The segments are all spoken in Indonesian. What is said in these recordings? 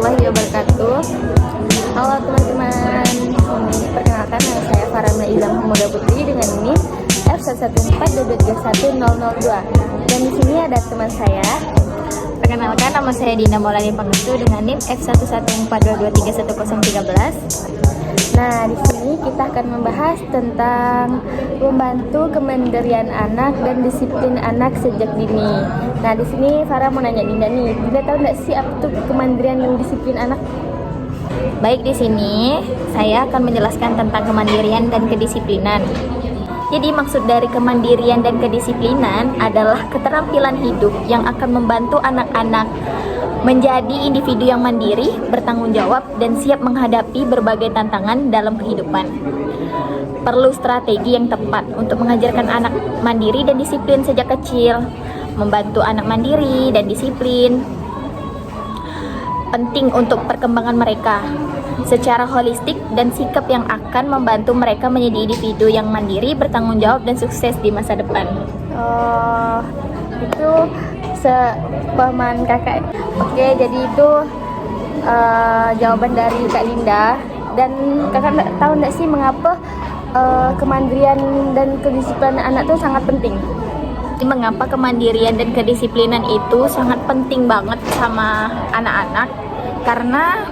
warahmatullahi wabarakatuh. Halo teman-teman, perkenalkan nama saya Farah Ilham Muda Putri dengan NIM F11422310002. Dan di sini ada teman saya. Perkenalkan, nama saya Dina Maulani Pangestu dengan NIM F11422310013. Nah, di sini kita akan membahas tentang membantu kemandirian anak dan disiplin anak sejak dini. Nah, di sini Farah mau nanya Dinda nih. Dinda tahu nggak sih apa tuh kemandirian dan disiplin anak? Baik, di sini saya akan menjelaskan tentang kemandirian dan kedisiplinan. Jadi maksud dari kemandirian dan kedisiplinan adalah keterampilan hidup yang akan membantu anak-anak menjadi individu yang mandiri, bertanggung jawab, dan siap menghadapi berbagai tantangan dalam kehidupan. Perlu strategi yang tepat untuk mengajarkan anak mandiri dan disiplin sejak kecil. Membantu anak mandiri dan disiplin penting untuk perkembangan mereka secara holistik dan sikap yang akan membantu mereka menjadi individu yang mandiri, bertanggung jawab, dan sukses di masa depan. Itu sepahaman kakak. Oke, jadi itu jawaban dari Kak Linda. Dan kakak tahu nggak sih mengapa kemandirian dan kedisiplinan anak itu sangat penting? Mengapa kemandirian dan kedisiplinan itu sangat penting banget sama anak-anak? Karena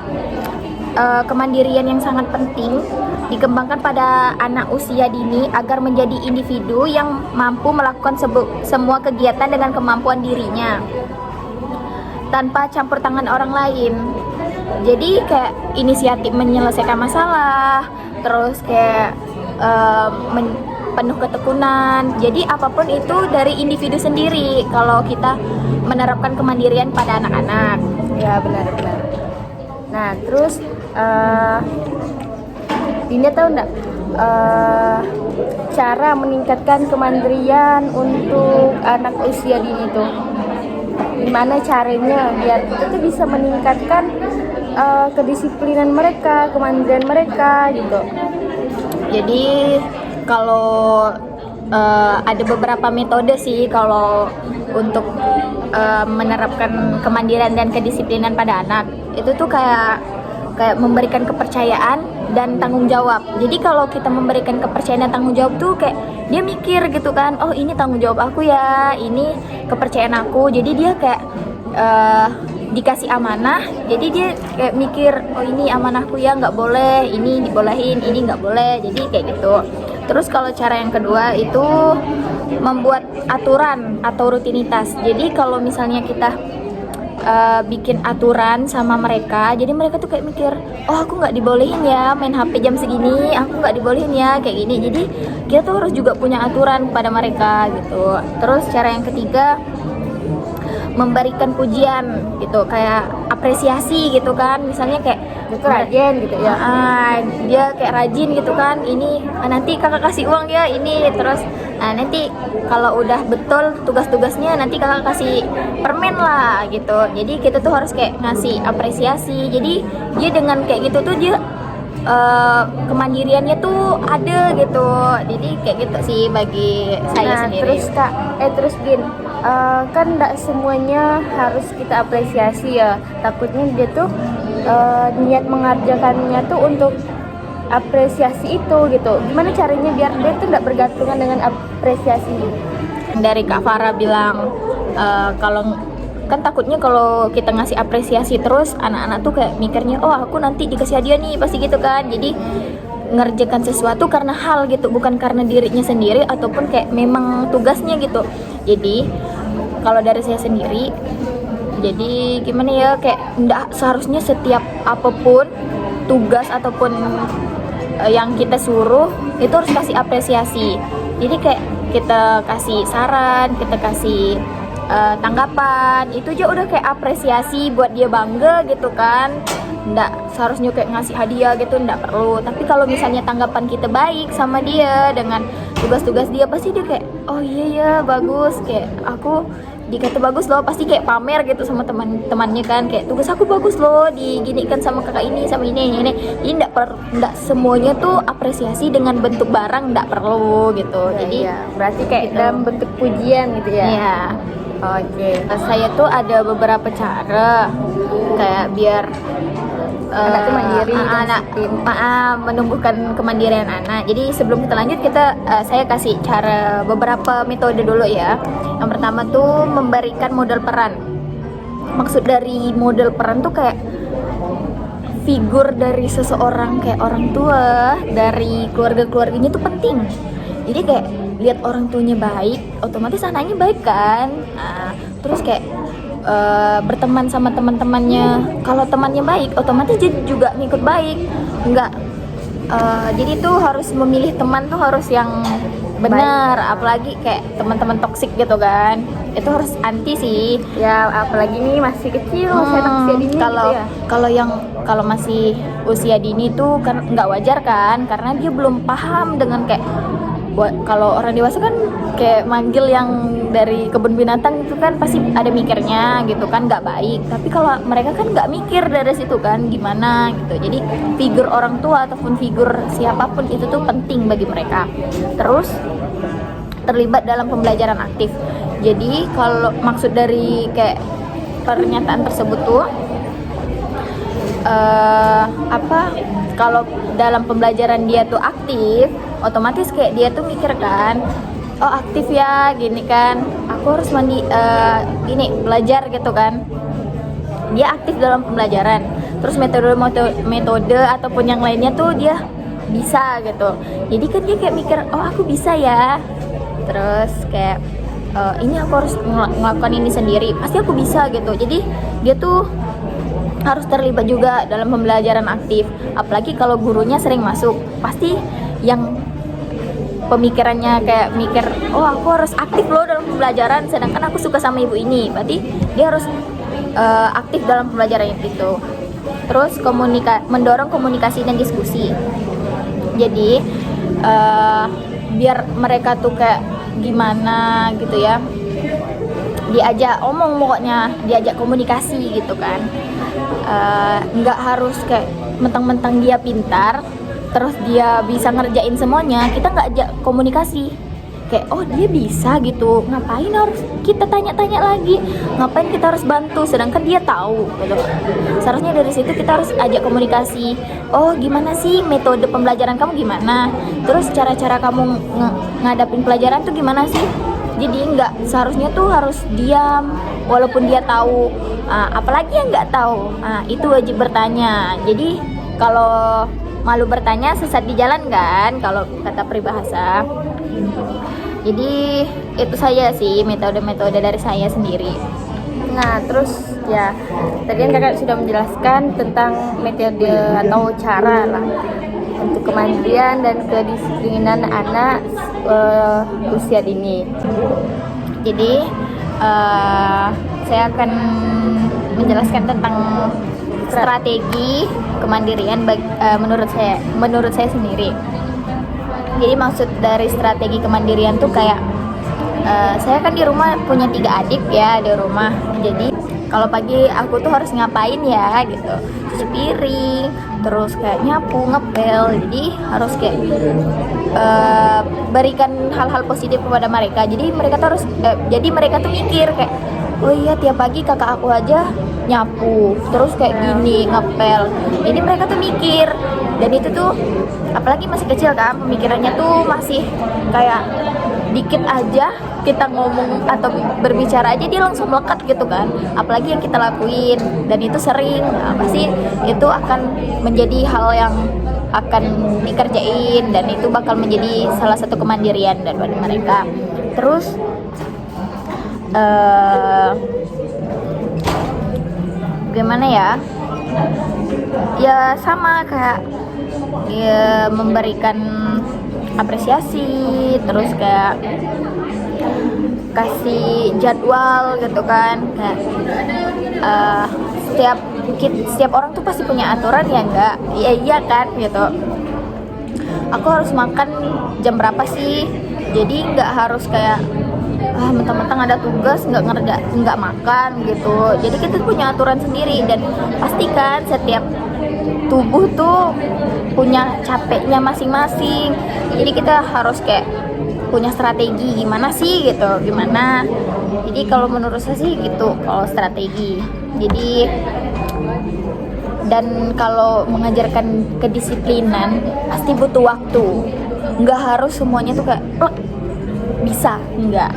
kemandirian yang sangat penting dikembangkan pada anak usia dini agar menjadi individu yang mampu melakukan semua kegiatan dengan kemampuan dirinya tanpa campur tangan orang lain. Jadi kayak inisiatif menyelesaikan masalah, terus kayak penuh ketekunan. Jadi apapun itu dari individu sendiri kalau kita menerapkan kemandirian pada anak-anak. Ya, benar-benar. Nah, terus Dinda tahu nggak cara meningkatkan kemandirian untuk anak usia dini itu? Gimana caranya biar kita tuh bisa meningkatkan kedisiplinan mereka, kemandirian mereka gitu? Jadi kalau ada beberapa metode sih kalau untuk menerapkan kemandirian dan kedisiplinan pada anak. Itu tuh kayak memberikan kepercayaan dan tanggung jawab. Jadi kalau kita memberikan kepercayaan dan tanggung jawab tuh kayak dia mikir gitu kan, oh ini tanggung jawab aku ya, ini kepercayaan aku. Jadi dia kayak dikasih amanah, jadi dia kayak mikir, oh ini amanahku ya, nggak boleh, ini dibolehin, ini nggak boleh. Jadi kayak gitu. Terus kalau cara yang kedua itu membuat aturan atau rutinitas. Jadi kalau misalnya kita bikin aturan sama mereka, jadi mereka tuh kayak mikir, oh aku nggak dibolehin ya main HP jam segini, aku nggak dibolehin ya kayak gini. Jadi kita tuh harus juga punya aturan pada mereka gitu. Terus cara yang ketiga, memberikan pujian gitu, kayak apresiasi gitu kan, misalnya kayak Itu rajin gitu ya. Dia kayak rajin gitu kan, ini nanti kakak kasih uang ya ini, terus nanti kalau udah betul tugas-tugasnya nanti kakak kasih permen lah gitu. Jadi kita tuh harus kayak ngasih apresiasi. Jadi dia dengan kayak gitu tuh dia kemandiriannya tuh ada gitu. Jadi kayak gitu sih bagi saya sendiri. Terus Kak, terus Din, kan nggak semuanya harus kita apresiasi ya. Takutnya dia tuh niat mengerjakannya tuh untuk apresiasi itu gitu. Gimana caranya biar dia tuh nggak bergantungan dengan apresiasi? Dari Kak Farah bilang kalau kan takutnya kalau kita ngasih apresiasi terus anak-anak tuh kayak mikirnya, oh aku nanti dikasih hadiah nih pasti gitu kan. Jadi ngerjakan sesuatu karena hal gitu, bukan karena dirinya sendiri ataupun kayak memang tugasnya gitu. Jadi kalau dari saya sendiri, jadi gimana ya, kayak enggak seharusnya setiap apapun tugas ataupun yang kita suruh itu harus kasih apresiasi. Jadi kayak kita kasih saran, kita kasih tanggapan, itu aja udah kayak apresiasi buat dia bangga gitu kan. Nggak seharusnya kayak ngasih hadiah gitu, nggak perlu. Tapi kalau misalnya tanggapan kita baik sama dia dengan tugas-tugas dia, pasti dia kayak, oh iya ya bagus, kayak aku dikata bagus loh, pasti kayak pamer gitu sama teman-temannya kan, kayak tugas aku bagus loh, diginikan sama kakak ini sama ini. Jadi nggak semuanya tuh apresiasi dengan bentuk barang, nggak perlu gitu. Ya, jadi iya. Berarti kayak gitu. dalam bentuk pujian gitu ya. Iya. Oke. Pas saya tuh ada beberapa cara kayak biar Anak tuh mandiri dan anak disiplin. menumbuhkan kemandirian anak. Jadi sebelum kita lanjut saya kasih cara beberapa metode dulu ya. Yang pertama tuh memberikan model peran. Maksud dari model peran tuh kayak figur dari seseorang, kayak orang tua, dari keluarganya tuh penting. Jadi kayak lihat orang tuanya baik, otomatis anaknya baik kan. Nah, terus kayak berteman sama teman-temannya, kalau temannya baik otomatis dia juga ngikut baik. Enggak, jadi tuh harus memilih teman tuh harus yang benar, apalagi kayak teman-teman toksik gitu kan, itu harus anti sih. Ya apalagi nih masih kecil, saya anak usia dini Kalau gitu ya. kalau masih usia dini tuh kan nggak wajar kan, karena dia belum paham dengan kayak kalau orang dewasa kan kayak manggil yang dari kebun binatang itu kan pasti ada mikirnya gitu kan, nggak baik. Tapi kalau mereka kan nggak mikir dari situ kan gimana gitu. Jadi figur orang tua ataupun figur siapapun itu tuh penting bagi mereka. Terus terlibat dalam pembelajaran aktif. Jadi kalau maksud dari kayak pernyataan tersebut tuh kalau dalam pembelajaran dia tuh aktif, otomatis kayak dia tuh mikir kan, oh aktif ya gini kan, aku harus gini belajar gitu kan. Dia aktif dalam pembelajaran. Terus metode ataupun yang lainnya tuh dia bisa gitu. Jadi kan dia kayak mikir, oh aku bisa ya. Terus kayak ini aku harus melakukan ini sendiri, pasti aku bisa gitu. Jadi dia tuh harus terlibat juga dalam pembelajaran aktif. Apalagi kalau gurunya sering masuk, pasti yang pemikirannya kayak mikir, oh aku harus aktif loh dalam pembelajaran, sedangkan aku suka sama ibu ini, berarti dia harus aktif dalam pembelajaran itu. Terus mendorong komunikasi dan diskusi. Jadi biar mereka tuh kayak gimana gitu ya, diajak omong, pokoknya diajak komunikasi gitu kan. Nggak harus kayak mentang-mentang dia pintar terus dia bisa ngerjain semuanya, kita nggak ajak komunikasi kayak oh dia bisa gitu, ngapain harus kita tanya-tanya lagi, ngapain kita harus bantu sedangkan dia tahu gitu. Seharusnya dari situ kita harus ajak komunikasi, oh gimana sih metode pembelajaran kamu gimana, terus cara-cara kamu ngadapin pelajaran tuh gimana sih. Jadi nggak seharusnya tuh harus diam walaupun dia tahu. Apalagi yang nggak tahu, itu wajib bertanya. Jadi kalau malu bertanya sesat di jalan kan, kalau kata peribahasa. Jadi itu saja sih metode-metode dari saya sendiri. Nah terus ya tadi kan kakak sudah menjelaskan tentang metode atau cara lah untuk kemandirian dan kedisiplinan anak usia dini. Jadi saya akan menjelaskan tentang strategi kemandirian menurut saya sendiri. Jadi maksud dari strategi kemandirian tuh kayak saya kan di rumah punya 3 adik ya di rumah. Jadi kalau pagi aku tuh harus ngapain ya gitu, cuci piring, terus kayak nyapu, ngepel. Jadi harus kayak berikan hal-hal positif kepada mereka. Jadi mereka tuh mikir kayak, oh iya tiap pagi kakak aku aja nyapu, terus kayak gini ngepel. Jadi mereka tuh mikir, dan itu tuh apalagi masih kecil kan, pemikirannya tuh masih kayak dikit aja kita ngomong atau berbicara aja dia langsung melekat gitu kan, apalagi yang kita lakuin dan itu sering. Pasti itu akan menjadi hal yang akan dikerjain dan itu bakal menjadi salah satu kemandirian daripada mereka. Terus gimana ya sama kayak ya memberikan apresiasi, terus kayak kasih jadwal gitu kan, kayak setiap orang tuh pasti punya aturan ya enggak, iya kan gitu. Aku harus makan jam berapa sih, jadi nggak harus kayak mentang-mentang ada tugas nggak makan gitu. Jadi kita punya aturan sendiri, dan pastikan setiap tubuh tuh punya capeknya masing-masing. Jadi kita harus kayak punya strategi gimana sih gitu, gimana. Jadi kalau menurut saya sih gitu kalau strategi. Jadi dan kalau mengajarkan kedisiplinan pasti butuh waktu. Nggak harus semuanya tuh kayak plek, bisa, enggak.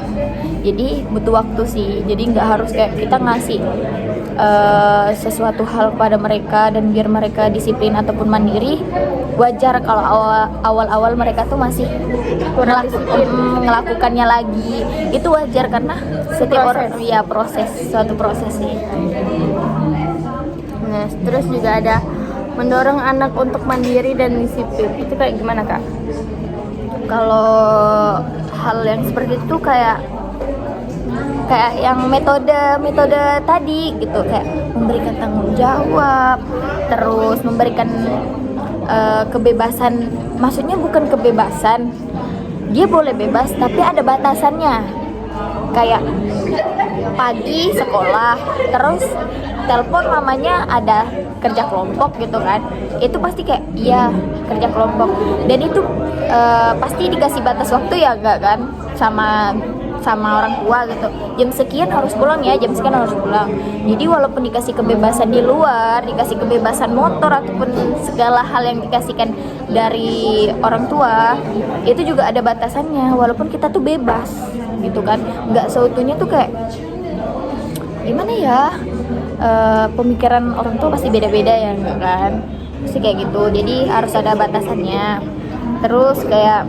Jadi butuh waktu sih. Jadi nggak harus kayak kita ngasih sesuatu hal pada mereka dan biar mereka disiplin ataupun mandiri. Wajar kalau awal-awal mereka tuh masih melakukannya lagi. Itu wajar karena setiap orang ya suatu proses sih. Nah, terus juga ada mendorong anak untuk mandiri dan disiplin. Itu kayak gimana, Kak? Kalau hal yang seperti itu kayak yang metode tadi gitu, kayak memberikan tanggung jawab, terus memberikan kebebasan. Maksudnya bukan kebebasan, dia boleh bebas tapi ada batasannya. Kayak pagi sekolah, terus telepon mamanya ada kerja kelompok gitu kan, itu pasti kayak iya kerja kelompok, dan itu pasti dikasih batas waktu ya enggak kan, sama orang tua gitu, jam sekian harus pulang ya, jam sekian harus pulang. Jadi walaupun dikasih kebebasan di luar, dikasih kebebasan motor ataupun segala hal yang dikasihkan dari orang tua, itu juga ada batasannya. Walaupun kita tuh bebas gitu kan, nggak seutuhnya tuh kayak gimana ya, pemikiran orang tua pasti beda-beda ya enggak kan, pasti kayak gitu. Jadi harus ada batasannya. Terus kayak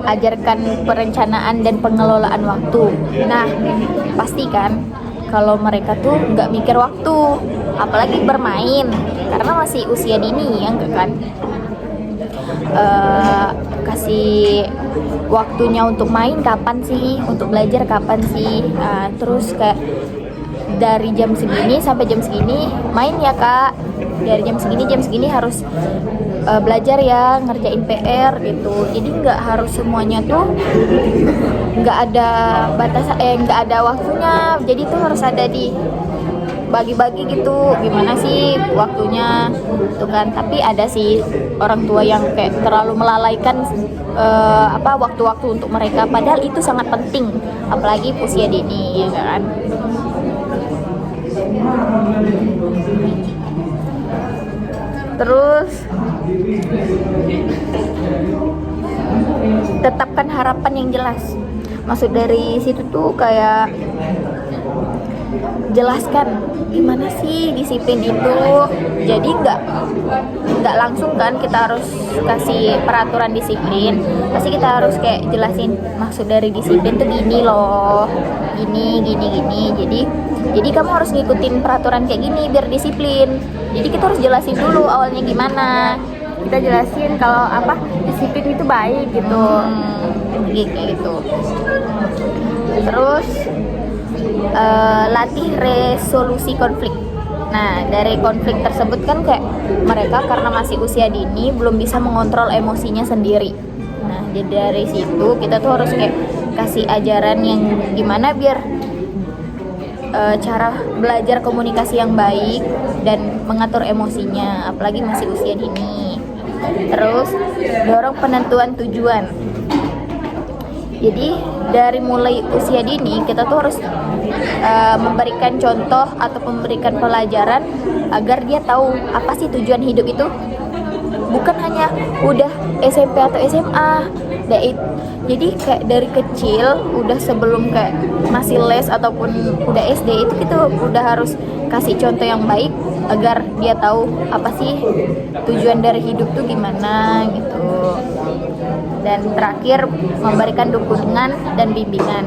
ajarkan perencanaan dan pengelolaan waktu. Nah, pastikan kalau mereka tuh nggak mikir waktu, apalagi bermain, karena masih usia dini ya enggak kan. Kasih waktunya untuk main kapan sih, untuk belajar kapan sih. Terus kayak dari jam segini sampai jam segini main ya kak, dari jam segini harus belajar ya, ngerjain PR gitu. Jadi nggak harus semuanya tuh nggak ada batas, nggak ada waktunya. Jadi tuh harus ada di bagi-bagi gitu, gimana sih waktunya tuh kan. Tapi ada sih orang tua yang kayak terlalu melalaikan waktu-waktu untuk mereka, padahal itu sangat penting, apalagi usia dini ya kan. Terus tetapkan harapan yang jelas. Maksud dari situ tuh kayak jelaskan gimana sih disiplin itu. Jadi nggak langsung kan kita harus kasih peraturan disiplin, pasti kita harus kayak jelasin maksud dari disiplin tuh gini loh, gini. Jadi kamu harus ngikutin peraturan kayak gini biar disiplin. Jadi kita harus jelasin dulu awalnya gimana. Kita jelasin kalau disiplin itu baik gitu. Gitu. Terus latih resolusi konflik. Nah, dari konflik tersebut kan kayak mereka karena masih usia dini belum bisa mengontrol emosinya sendiri. Nah, jadi dari situ kita tuh harus kayak kasih ajaran yang gimana biar cara belajar komunikasi yang baik dan mengatur emosinya, apalagi masih usia dini. Terus dorong penentuan tujuan. Jadi dari mulai usia dini kita tuh harus memberikan contoh atau memberikan pelajaran agar dia tahu apa sih tujuan hidup itu. Bukan hanya udah SMP atau SMA. Jadi kayak dari kecil udah sebelum kayak masih les ataupun udah SD itu kita udah harus kasih contoh yang baik agar dia tahu apa sih tujuan dari hidup tuh gimana gitu. Dan terakhir memberikan dukungan dan bimbingan.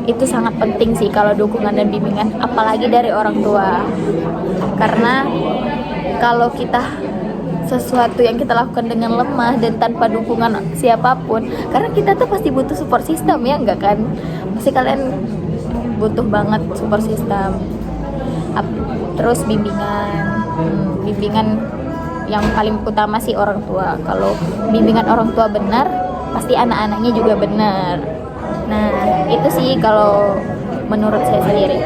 Itu sangat penting sih kalau dukungan dan bimbingan, apalagi dari orang tua. Karena kalau kita sesuatu yang kita lakukan dengan lemah dan tanpa dukungan siapapun, karena kita tuh pasti butuh support system ya enggak kan? Pasti kalian butuh banget support system. Terus bimbingan yang paling utama sih orang tua. Kalau bimbingan orang tua benar, pasti anak-anaknya juga benar. Nah, itu sih kalau menurut saya sendiri.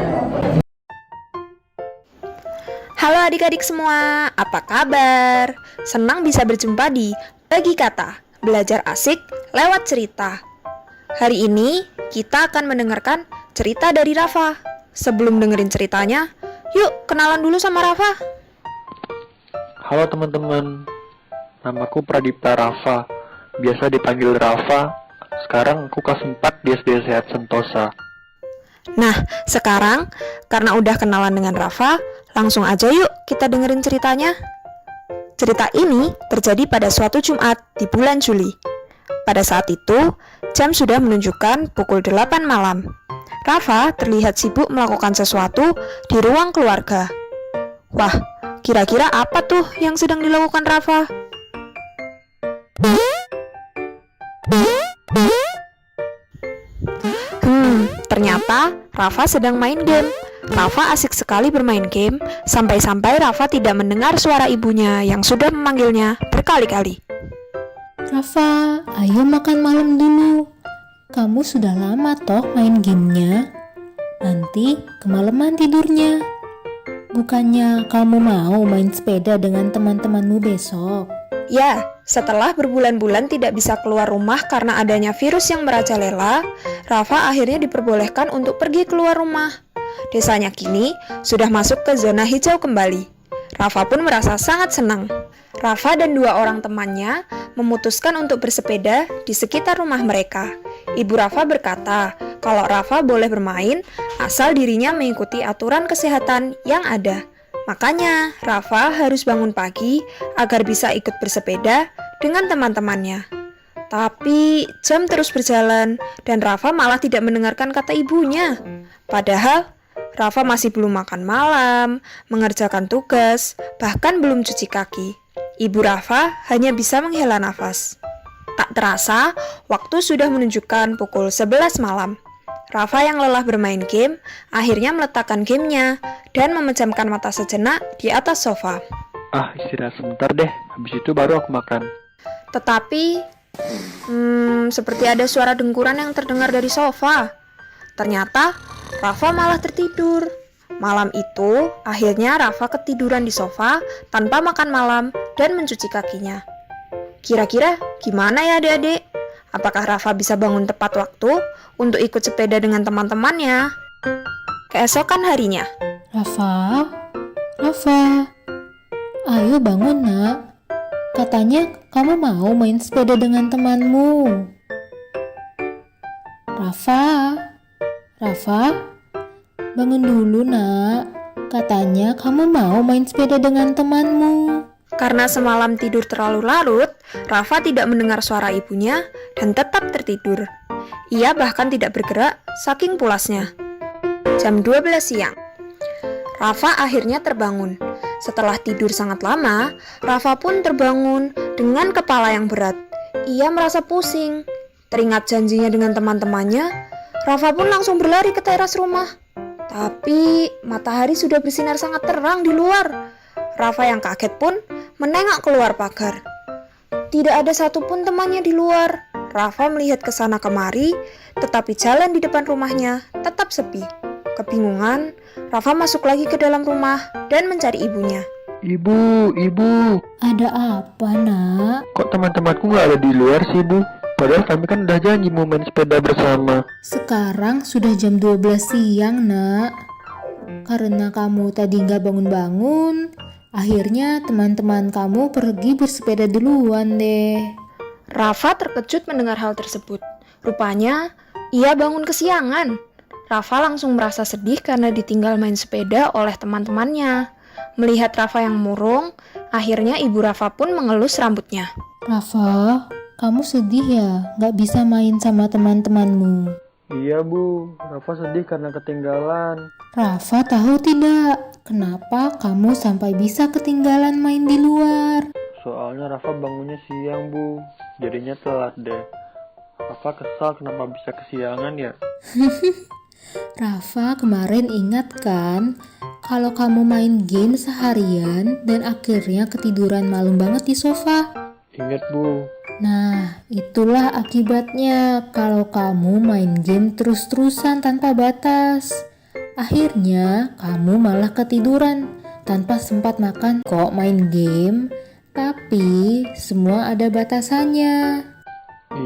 Halo adik-adik semua, apa kabar? Senang bisa berjumpa di Bagi Kata, belajar asik lewat cerita. Hari ini kita akan mendengarkan cerita dari Rafa. Sebelum dengerin ceritanya, yuk kenalan dulu sama Rafa. Halo teman-teman, namaku Pradipta Rafa, biasa dipanggil Rafa. Sekarang aku kelas 4 di SD Sehat Sentosa. Nah, sekarang karena udah kenalan dengan Rafa, langsung aja yuk kita dengerin ceritanya. Cerita ini terjadi pada suatu Jumat di bulan Juli. Pada saat itu, jam sudah menunjukkan pukul 8 malam. Rafa terlihat sibuk melakukan sesuatu di ruang keluarga. Wah, kira-kira apa tuh yang sedang dilakukan Rafa? Ternyata Rafa sedang main game. Rafa asik sekali bermain game, sampai-sampai Rafa tidak mendengar suara ibunya yang sudah memanggilnya berkali-kali. Rafa, ayo makan malam dulu. Kamu sudah lama toh main gamenya. Nanti kemalaman tidurnya. Bukannya kamu mau main sepeda dengan teman-temanmu besok? Ya, setelah berbulan-bulan tidak bisa keluar rumah karena adanya virus yang merajalela, Rafa akhirnya diperbolehkan untuk pergi keluar rumah. Desanya kini sudah masuk ke zona hijau kembali. Rafa pun merasa sangat senang. Rafa dan 2 orang temannya memutuskan untuk bersepeda di sekitar rumah mereka. Ibu Rafa berkata kalau Rafa boleh bermain asal dirinya mengikuti aturan kesehatan yang ada. Makanya Rafa harus bangun pagi agar bisa ikut bersepeda dengan teman-temannya. Tapi jam terus berjalan dan Rafa malah tidak mendengarkan kata ibunya. Padahal Rafa masih belum makan malam, mengerjakan tugas, bahkan belum cuci kaki. Ibu Rafa hanya bisa menghela nafas. Tak terasa, waktu sudah menunjukkan pukul 11 malam. Rafa yang lelah bermain game, akhirnya meletakkan gamenya dan memejamkan mata sejenak di atas sofa. Istirahat sebentar deh, habis itu baru aku makan. Tetapi, seperti ada suara dengkuran yang terdengar dari sofa. Ternyata, Rafa malah tertidur. Malam itu, akhirnya Rafa ketiduran di sofa tanpa makan malam dan mencuci kakinya. Kira-kira gimana ya adik-adik? Apakah Rafa bisa bangun tepat waktu untuk ikut sepeda dengan teman-temannya? Keesokan harinya. Rafa, ayo bangun nak. Katanya kamu mau main sepeda dengan temanmu. Rafa, bangun dulu nak. Katanya kamu mau main sepeda dengan temanmu. Karena semalam tidur terlalu larut, Rafa tidak mendengar suara ibunya dan tetap tertidur. Ia bahkan tidak bergerak saking pulasnya. Jam 12 siang. Rafa akhirnya terbangun. Setelah tidur sangat lama, Rafa pun terbangun dengan kepala yang berat. Ia merasa pusing. Teringat janjinya dengan teman-temannya, Rafa pun langsung berlari ke teras rumah. Tapi matahari sudah bersinar sangat terang di luar. Rafa yang kaget pun menengok keluar pagar. Tidak ada satupun temannya di luar. Rafa melihat ke sana kemari, tetapi jalan di depan rumahnya tetap sepi. Kebingungan, Rafa masuk lagi ke dalam rumah dan mencari ibunya. Ibu. Ada apa nak? Kok teman-temanku nggak ada di luar sih, Bu? Padahal kami kan udah janji mau main sepeda bersama. Sekarang sudah jam 12 siang nak. Karena kamu tadi nggak bangun-bangun, akhirnya teman-teman kamu pergi bersepeda duluan deh. Rafa terkejut mendengar hal tersebut. Rupanya, ia bangun kesiangan. Rafa langsung merasa sedih karena ditinggal main sepeda oleh teman-temannya. Melihat Rafa yang murung, akhirnya ibu Rafa pun mengelus rambutnya. Rafa, kamu sedih ya nggak bisa main sama teman-temanmu? Iya, Bu. Rafa sedih karena ketinggalan. Rafa tahu tidak kenapa kamu sampai bisa ketinggalan main di luar? Soalnya Rafa bangunnya siang, Bu. Jadinya telat deh. Rafa kesal kenapa bisa kesiangan ya? Rafa kemarin ingat kan kalau kamu main game seharian dan akhirnya ketiduran malam banget di sofa? Ingat, Bu. Nah, itulah akibatnya kalau kamu main game terus-terusan tanpa batas. Akhirnya kamu malah ketiduran tanpa sempat makan. Kok main game, tapi semua ada batasannya.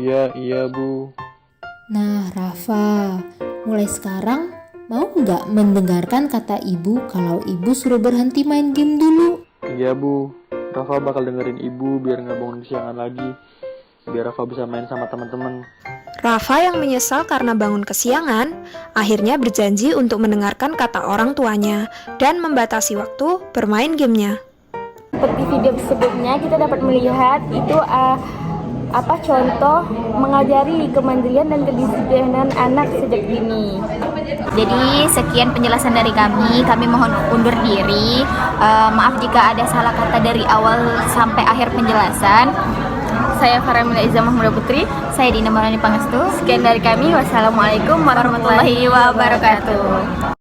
Iya, Bu. Nah, Rafa, mulai sekarang mau nggak mendengarkan kata ibu kalau ibu suruh berhenti main game dulu? Iya Bu, Rafa bakal dengerin ibu biar nggak bangun kesiangan lagi. Biar Rafa bisa main sama teman-teman. Rafa yang menyesal karena bangun kesiangan, akhirnya berjanji untuk mendengarkan kata orang tuanya dan membatasi waktu bermain gamenya. Seperti video sebelumnya kita dapat melihat itu contoh mengajari kemandirian dan kedisiplinan anak sejak dini. Jadi sekian penjelasan dari kami mohon undur diri. Maaf jika ada salah kata dari awal sampai akhir penjelasan. Saya Faramila Iza Mahmuda Putri. Saya Dina Marani Pangestu. Sekian dari kami. Wassalamualaikum warahmatullahi wabarakatuh.